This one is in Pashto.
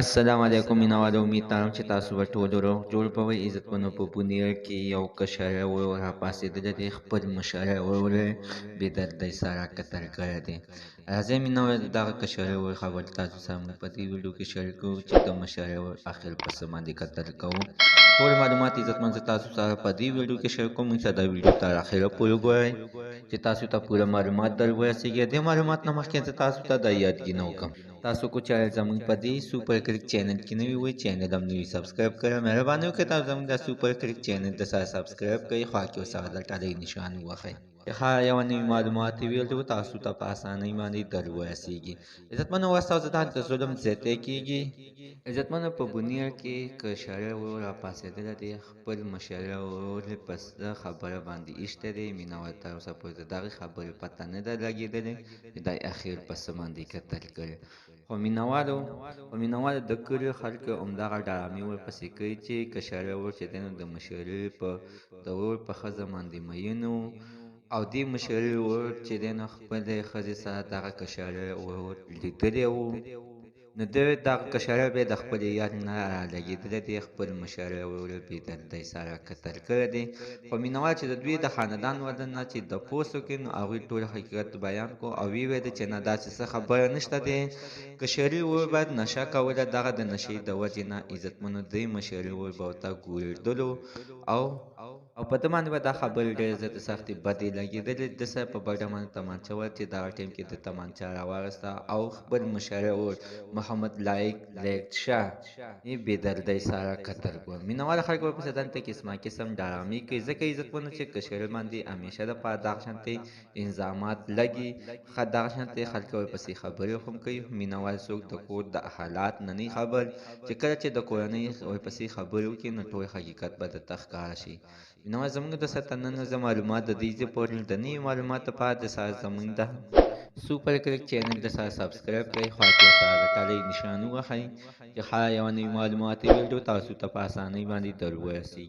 السلام علیکم مینوال امید لرم چې تاسو به ټول روغ جوړ به وئ. عزتمنو په بونیر کې یو کشره ورور راپاڅېدلی دی، خپل مشره ورور یې بېدردۍ سره قتل کړی دی. راځئ مینوال د دغه کشره ورور خبرې تاسو سره موږ په دې ویډیو کې شریکوو چې د مشره ورور اخر په څه باندې قتل کوو. ټول معلومات عزتمن زه تاسو سره په دې ویډیو کې شریکوم. موږ ته دا ویډیو تر اخره پورې وګورئ چې تاسو ته پوره معلومات در ورسیږي. دې معلومات نه مخکې زه تاسو ته دا یادګینه وکړم، تاسو کو چینل زموږ په دې سوپر کلیک چینل کې نوی وي، چینل هم نوی سبسکرایب کړئ. مهرباني وکړئ تاسو زموږ د سوپر کلیک چینل د سره سبسکرایب کړئ، خوا کې ورسره د ټالۍ نشان ووهئ چې هر یوه نوي معلومات ویډیو تاسو ته په اسانۍ باندې در ورسیږي. عزتمنو وروسته د ظلم زیاتی کیږي. عزتمنو په بونیر کې کشره ورور راپاڅېدلی دی، خپل مشره ورور یې په څه خبره باندې ایښی دی. مینوال تر اوسه پورې د دغې خبرې پته نه ده لګېدلې چې دی اخر په څه باندې قتل کړی. خو مینوالو د کلیو خلکو همدغه ډرامې ورپسې کوي چې کشره ورور چې دی نو د مشرې د ورور په ښځه باندې مین و، او دې مشرې ورور چې دی نو خپلې ښځې سره دغه کشره ورور لیدلی و. نو دغه کشره بیا د خپلې یاد نه رالګېدلی دی، خپل مشره ورور یې بېدردۍ سره قتل کړی دی. خو مینوال چې د دوی د خاندان وده نه چې تپوس وکړي نو هغوی ټول حقیقت بیان کړو او ویې ویل چې نه داسې څه خبره نشته دی. کشرې ورور باید نشه کوله، دغه د نشې د وجې نه عزتمنو دی مشرې ورور به ورته ګورېدلو او په ده باندې به دا خبرې ډېرې زیاتې سختې بدې لګېدلې. ده سره په بډه باندې تمانچه وه چې دغه ټیم کې د تمانچه راواخیسته او خپل مشره ورور محمد لایق شاه یې بېدردۍ سره قتل کړو. مینهوال خلک ورپسې دلته قسم ډرامې کوي، ځکه عزتمنو چې کشرې باندې همیشه دپاره دغه شانتې انظامات لګي، دغه شانتې خلک ورپسې خبرې هم کوي. مینهوال څوک د کور د حالات نه نه خبر، چې کله چې د کورنۍ ورپسې خبرې وکړي نو ټول حقیقت به درته ښکاره شي. مینهوال زموږ د سره نن زه معلومات د دې پورې د نوي معلوماتو لپاره د سره زموږ د سوپر کلیک چینل د سره سبسکرایب کړئ، خوا کې ورسره د ټالۍ نشان ووهئ چې هر یوه نوي معلوماتي ویډیو تاسو ته په اسانۍ باندې در ورسیږي.